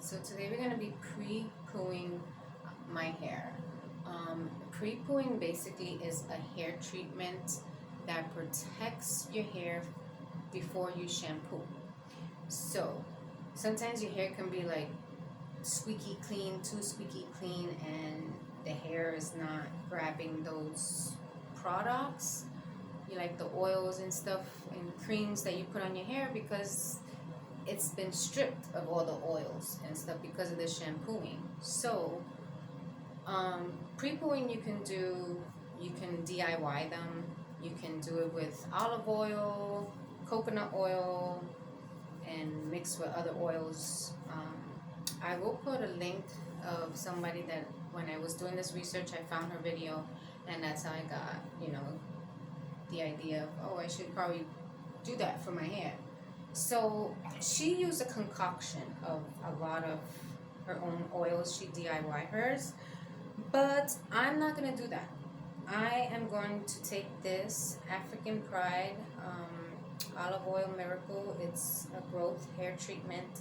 So today we're going to be pre-pooing my hair. Pre-pooing basically is a hair treatment that protects your hair before you shampoo. So sometimes your hair can be like squeaky clean, too squeaky clean, and the hair is not grabbing those products. You like the oils and stuff and creams that you put on your hair because it's been stripped of all the oils and stuff because of the shampooing. So pre-pooing you can DIY them. You can do it with olive oil, coconut oil, and mix with other oils. I will put a link of somebody that when I was doing this research I found her video, and that's how I got the idea of, oh, I should probably do that for my hair. So she used a concoction of a lot of her own oils. She DIY hers, but I'm not gonna do that. I am going to take this African Pride olive oil miracle. It's a growth hair treatment,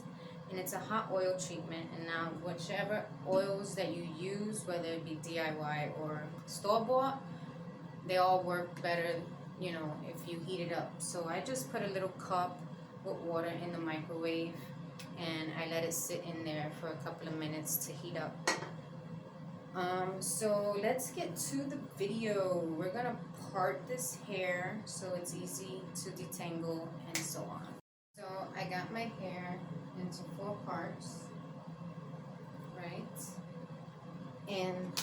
and it's a hot oil treatment. And now whichever oils that you use, whether it be DIY or store-bought, they all work better, you know, if you heat it up. So I just put a little cup with water in the microwave, and I let it sit in there for a couple of minutes to heat up. So let's get to the video. We're gonna part this hair so it's easy to detangle and so on. So I got my hair into 4 parts, right? And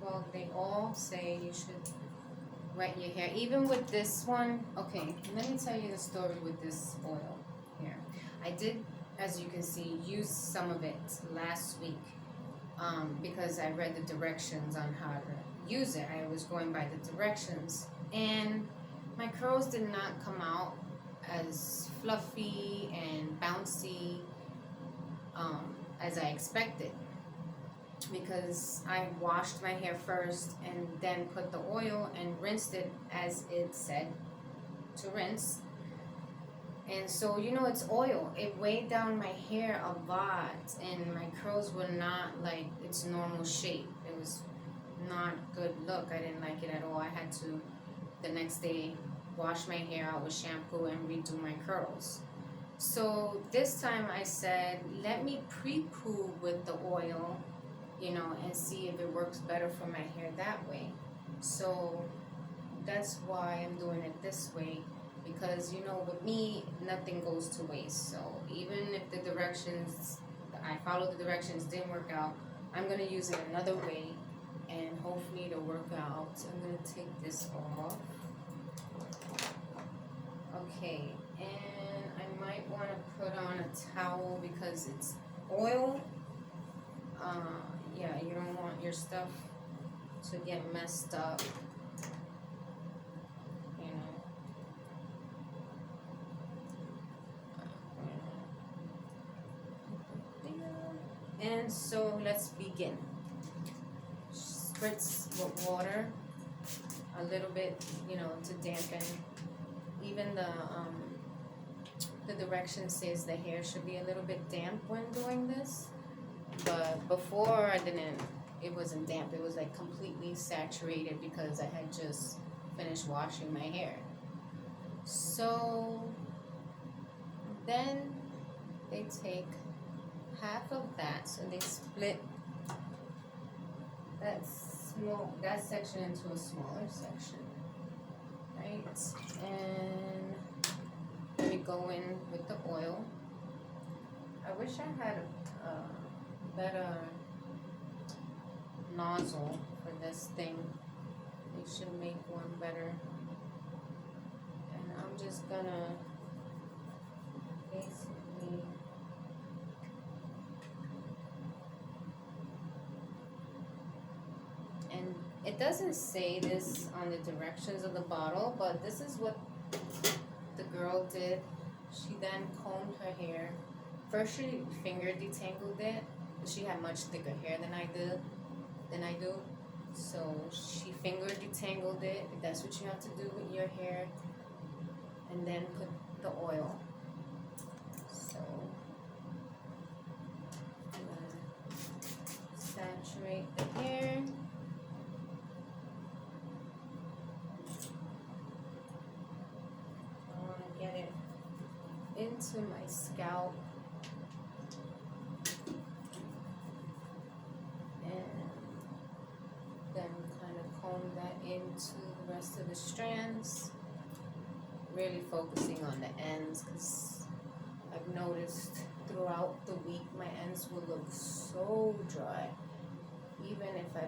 well, they all say you should wet your hair. Even with this one, okay, let me tell you the story with this oil here. I did, as you can see, use some of it last week because I read the directions on how to use it. I was going by the directions, and my curls did not come out as fluffy and bouncy as I expected, because I washed my hair first and then put the oil and rinsed it as it said to rinse. And so, you know, it's oil. It weighed down my hair a lot, and my curls were not like its normal shape. It was not good look. I didn't like it at all. I had to, the next day, wash my hair out with shampoo and redo my curls. So this time I said, let me pre-poo with the oil, you know, and see if it works better for my hair that way. So that's why I'm doing it this way, because, you know, with me, nothing goes to waste. So even if the directions, I followed the directions, didn't work out, I'm going to use it another way, and hopefully it'll work out. So I'm going to take this off. Okay, and I might want to put on a towel because it's oil. Yeah, you don't want your stuff to get messed up, you know. And so let's begin. Spritz with water a little bit, you know, to dampen. Even the direction says the hair should be a little bit damp when doing this, but before it wasn't damp. It was like completely saturated because I had just finished washing my hair. So then they take half of that, so they split that section into a smaller section, right? And let me go in with the oil. I wish I had a better nozzle for this thing. They should make one better. And I'm just gonna basically and it doesn't say this on the directions of the bottle, but this is what the girl did. She then combed her hair. First she finger detangled it. She had much thicker hair than I do. So she finger detangled it. That's what you have to do with your hair. And then put the oil. So to my scalp. And then kind of comb that into the rest of the strands. Really focusing on the ends, because I've noticed throughout the week my ends will look so dry. Even if I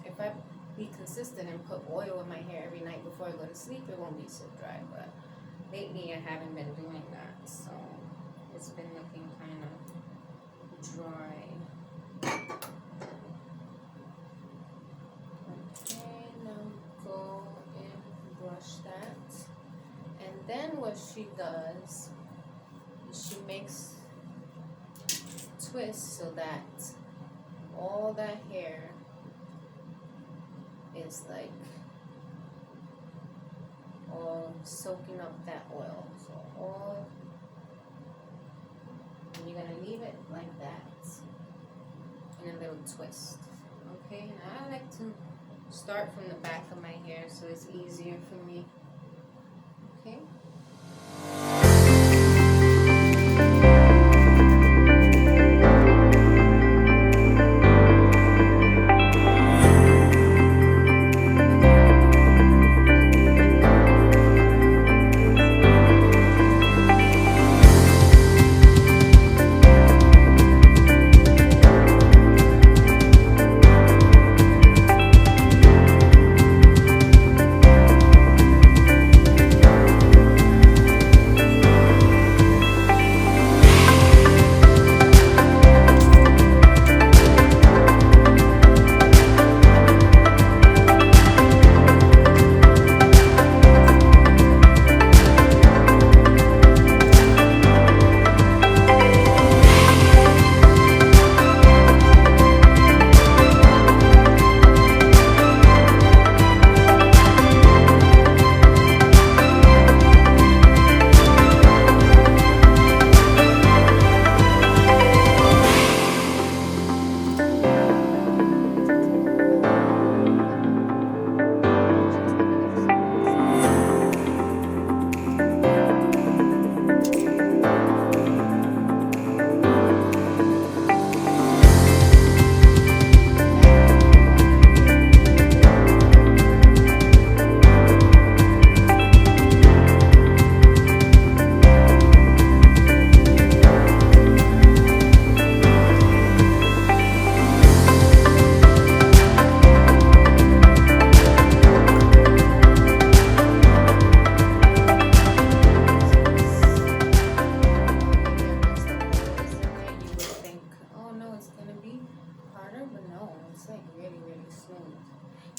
if I be consistent and put oil in my hair every night before I go to sleep, it won't be so dry. But lately I haven't been doing that, so it's been looking kind of dry. Okay, now go and brush that. And then what she does is she makes twists so that all that hair is like all soaking up that oil. So all, and you're gonna leave it like that in a little twist. Okay, and I like to start from the back of my hair so it's easier for me. Okay.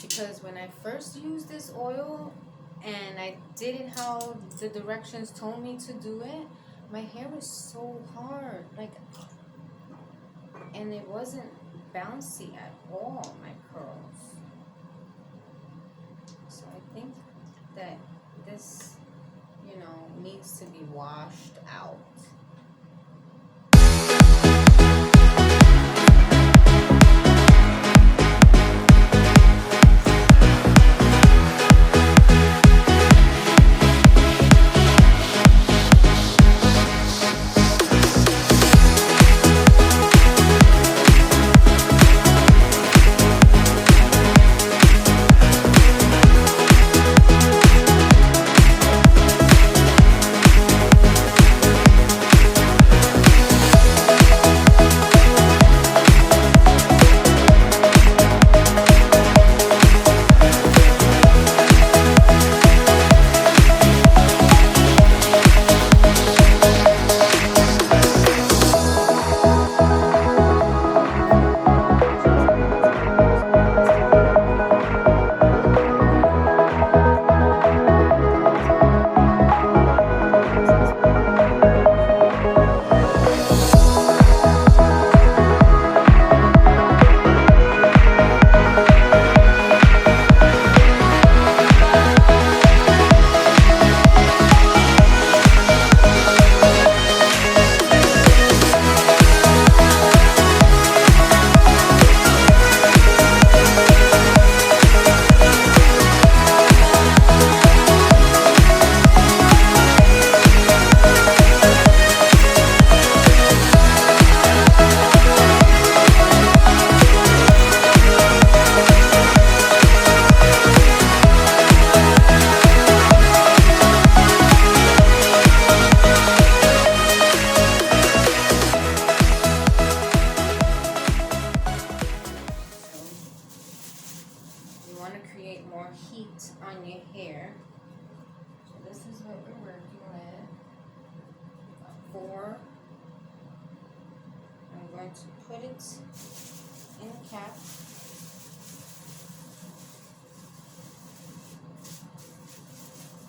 Because when I first used this oil and I did it how the directions told me to do it, my hair was so hard, and it wasn't bouncy at all, my curls. So I think that this, needs to be washed out. 4. I'm going to put it in a cap.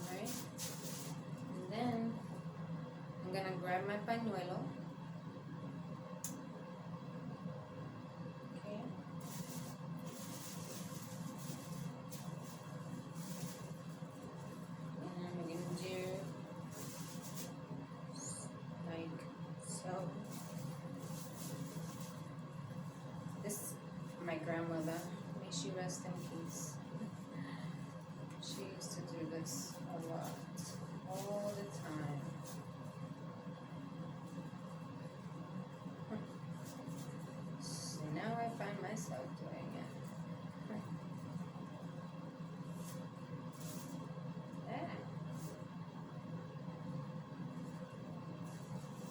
Alright. And then I'm going to grab my pañuelo. Okay. And we're going to do like so. This, my grandmother, may she rest in peace. She used to do this a lot, all the time. So now I find myself doing it. Yeah.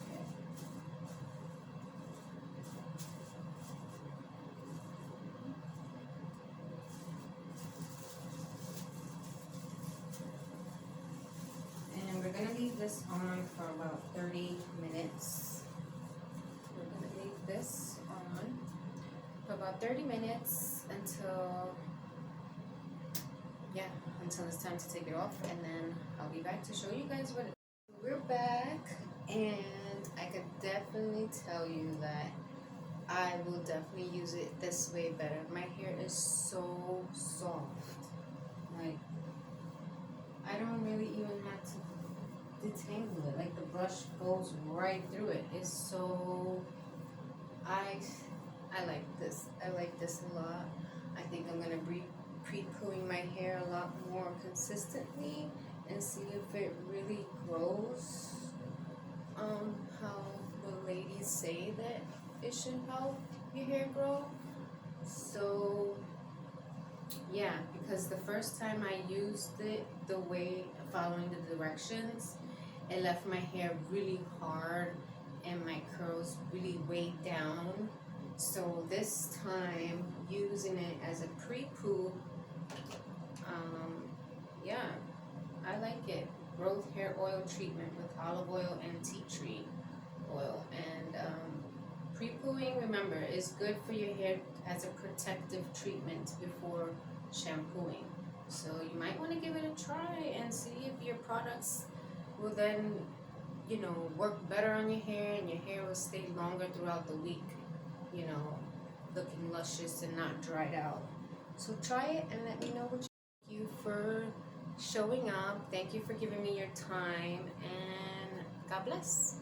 Okay. And we're gonna leave this on for about 30 minutes. We're gonna leave this on for about 30 minutes until it's time to take it off, and then I'll be back to show you guys what it is. We're back, and I could definitely tell you that I will definitely use it this way better. My hair is so soft. Like, I don't really even have to detangle it. Like, the brush goes right through it. It's so, I like this. I like this a lot. I think I'm gonna be pre-pooing my hair a lot more consistently and see if it really grows how the ladies say that it should help your hair grow. So yeah, because the first time I used it the way, following the directions, it left my hair really hard and my curls really weighed down. So this time, using it as a pre-poo, yeah, I like it. Growth hair oil treatment with olive oil and tea tree oil. And pre-pooing, remember, is good for your hair as a protective treatment before shampooing. So you might want to give it a try and see if your products will then, work better on your hair, and your hair will stay longer throughout the week, looking luscious and not dried out. So try it and let me know what you. Thank you for showing up. Thank you for giving me your time, and God bless.